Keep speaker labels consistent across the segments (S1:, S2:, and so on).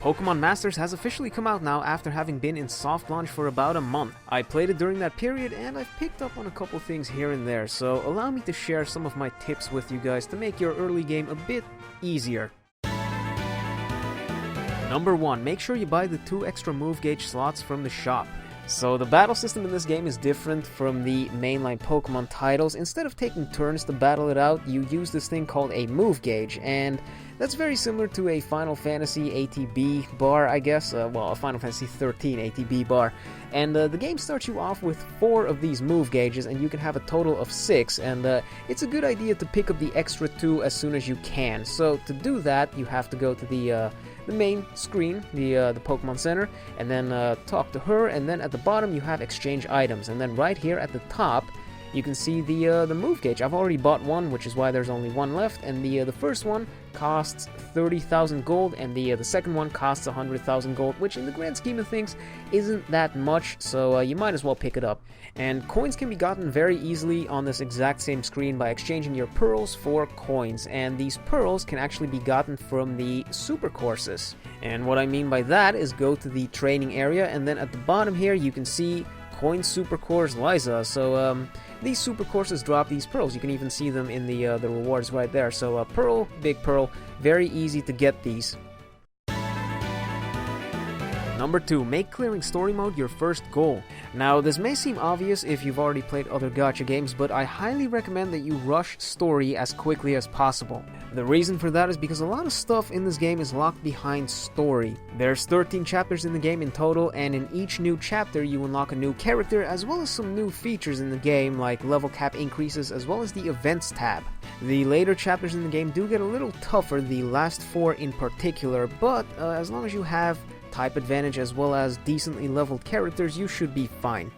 S1: Pokémon Masters has officially come out now after having been in soft launch for about a month. I played it during that period and I've picked up on a couple things here and there, so allow me to share some of my tips with you guys to make your early game a bit easier. Number 1, make sure you buy the 2 extra move gauge slots from the shop. So the battle system in this game is different from the mainline Pokemon titles. Instead of taking turns to battle it out, you use this thing called a move gauge, and that's very similar to a Final Fantasy ATB bar, I guess. Well, a Final Fantasy 13 ATB bar. And the game starts you off with 4 of these move gauges, and you can have a total of 6, and it's a good idea to pick up the extra 2 as soon as you can. So to do that, you have to go to the main screen, the Pokemon Center, and then talk to her, and then at the bottom you have exchange items, and then right here at the top you can see the move gauge. I've already bought one, which is why there's only one left, and the first one costs 30,000 gold, and the second one costs 100,000 gold, which in the grand scheme of things isn't that much, so you might as well pick it up. And coins can be gotten very easily on this exact same screen by exchanging your pearls for coins, and these pearls can actually be gotten from the super courses. And what I mean by that is go to the training area, and then at the bottom here you can see Coin Super Course Liza. So these super courses drop these pearls. You can even see them in the rewards right there. So pearl, big pearl, very easy to get these. Number 2, make clearing story mode your first goal. Now, this may seem obvious if you've already played other gacha games, but I highly recommend that you rush story as quickly as possible. The reason for that is because a lot of stuff in this game is locked behind story. There's 13 chapters in the game in total, and in each new chapter you unlock a new character as well as some new features in the game like level cap increases as well as the events tab. The later chapters in the game do get a little tougher, the last 4 in particular, but as long as you have type advantage as well as decently leveled characters, you should be fine.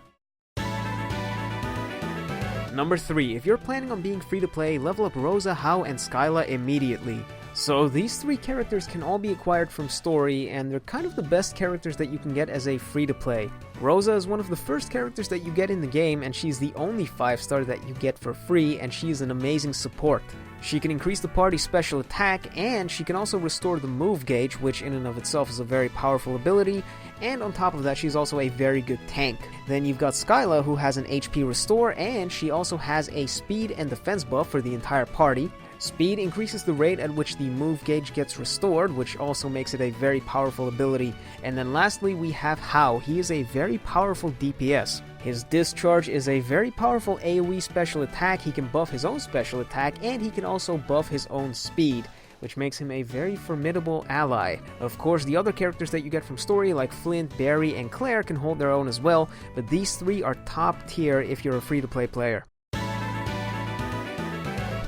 S1: Number 3, if you're planning on being free to play, level up Rosa, Hau, and Skyla immediately. So these 3 characters can all be acquired from story, and they're kind of the best characters that you can get as a free-to-play. Rosa is one of the first characters that you get in the game, and she's the only 5-star that you get for free, and she is an amazing support. She can increase the party's special attack, and she can also restore the move gauge, which in and of itself is a very powerful ability, and on top of that she's also a very good tank. Then you've got Skyla, who has an HP restore, and she also has a speed and defense buff for the entire party. Speed increases the rate at which the move gauge gets restored, which also makes it a very powerful ability. And then lastly we have Hau. He is a very powerful DPS. His discharge is a very powerful AoE special attack. He can buff his own special attack, and he can also buff his own speed, which makes him a very formidable ally. Of course, the other characters that you get from story like Flint, Barry, and Claire can hold their own as well, but these 3 are top tier if you're a free-to-play player.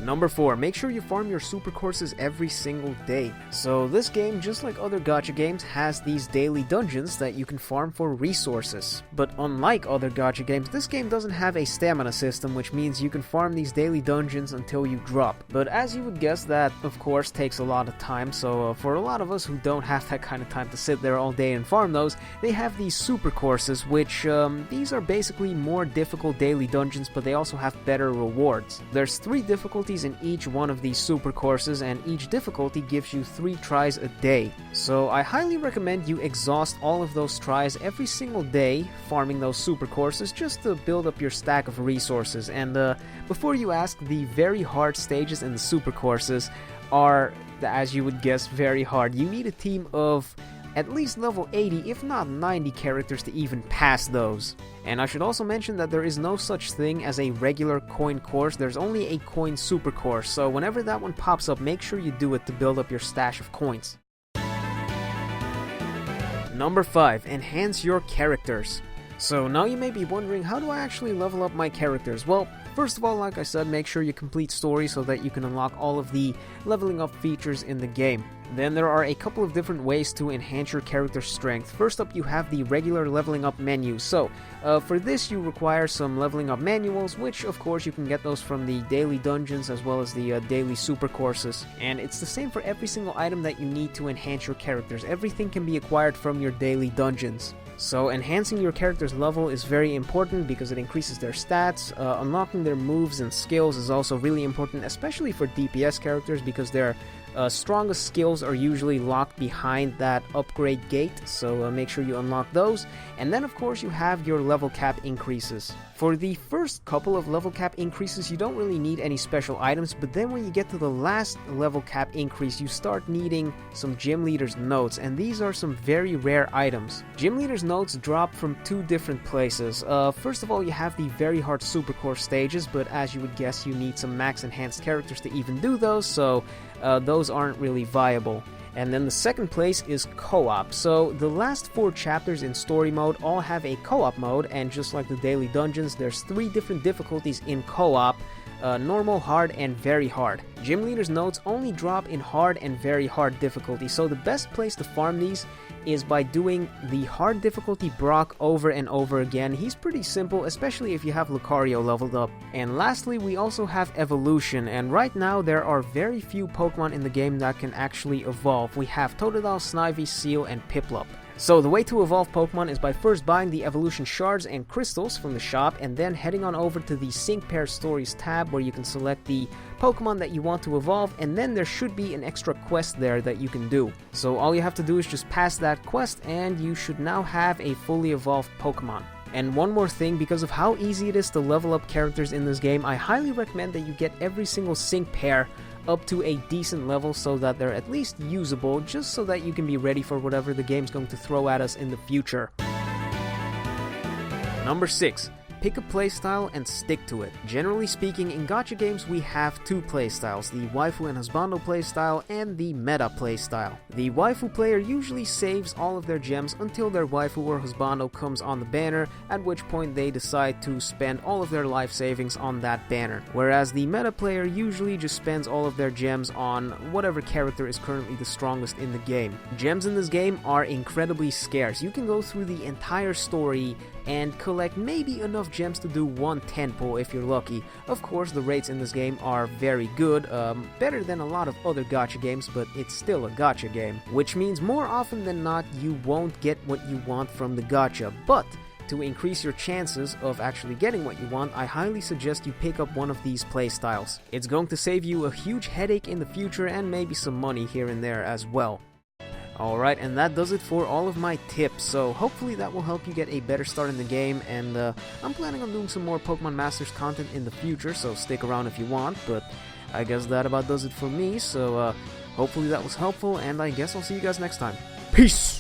S1: Number 4, make sure you farm your super courses every single day. So this game, just like other gacha games, has these daily dungeons that you can farm for resources. But unlike other gacha games, this game doesn't have a stamina system, which means you can farm these daily dungeons until you drop. But as you would guess, that of course takes a lot of time, so for a lot of us who don't have that kind of time to sit there all day and farm those, they have these super courses, which these are basically more difficult daily dungeons, but they also have better rewards. There's 3 difficulties in each one of these super courses, and each difficulty gives you 3 tries a day. So I highly recommend you exhaust all of those tries every single day farming those super courses just to build up your stack of resources. And before you ask, the very hard stages in the super courses are, as you would guess, very hard. You need a team of at least level 80, if not 90 characters to even pass those. And I should also mention that there is no such thing as a regular coin course, there's only a coin super course, so whenever that one pops up, make sure you do it to build up your stash of coins. Number 5, enhance your characters. So now you may be wondering, how do I actually level up my characters? Well, first of all, like I said, make sure you complete story so that you can unlock all of the leveling up features in the game. Then there are a couple of different ways to enhance your character's strength. First up, you have the regular leveling up menu. So for this you require some leveling up manuals, which of course you can get those from the daily dungeons as well as the daily super courses. And it's the same for every single item that you need to enhance your characters. Everything can be acquired from your daily dungeons. So enhancing your character's level is very important because it increases their stats. Unlocking their moves and skills is also really important, especially for DPS characters, because they're Strongest skills are usually locked behind that upgrade gate, so make sure you unlock those. And then of course you have your level cap increases. For the first couple of level cap increases, you don't really need any special items, but then when you get to the last level cap increase, you start needing some Gym Leader's Notes, and these are some very rare items. Gym Leader's Notes drop from two different places. First of all, you have the very hard Supercore stages, but as you would guess, you need some max enhanced characters to even do those, so those aren't really viable. And then the second place is co-op. So the last 4 chapters in story mode all have a co-op mode, and just like the daily dungeons, there's 3 different difficulties in co-op: normal, hard, and very hard. Gym Leader's Notes only drop in hard and very hard difficulty, so the best place to farm these is by doing the hard difficulty Brock over and over again. He's pretty simple, especially if you have Lucario leveled up. And lastly, we also have evolution, and right now there are very few Pokemon in the game that can actually evolve. We have Totodile, Snivy, Seal, and Piplup. So the way to evolve Pokemon is by first buying the evolution shards and crystals from the shop, and then heading on over to the Sync Pair Stories tab, where you can select the Pokemon that you want to evolve, and then there should be an extra quest there that you can do. So all you have to do is just pass that quest, and you should now have a fully evolved Pokemon. And one more thing, because of how easy it is to level up characters in this game, I highly recommend that you get every single sync pair up to a decent level so that they're at least usable, just so that you can be ready for whatever the game's going to throw at us in the future. Number 6. Pick a playstyle and stick to it. Generally speaking, in gacha games we have 2 playstyles, the waifu and husbando playstyle and the meta playstyle. The waifu player usually saves all of their gems until their waifu or husbando comes on the banner, at which point they decide to spend all of their life savings on that banner. Whereas the meta player usually just spends all of their gems on whatever character is currently the strongest in the game. Gems in this game are incredibly scarce. You can go through the entire story and collect maybe enough gems to do 1 10-pull if you're lucky. Of course, the rates in this game are very good, better than a lot of other gacha games, but it's still a gacha game, which means more often than not you won't get what you want from the gacha. But to increase your chances of actually getting what you want, I highly suggest you pick up one of these playstyles. It's going to save you a huge headache in the future and maybe some money here and there as well. Alright, and that does it for all of my tips, so hopefully that will help you get a better start in the game, and I'm planning on doing some more Pokemon Masters content in the future, so stick around if you want, but I guess that about does it for me, so hopefully that was helpful, and I guess I'll see you guys next time. Peace!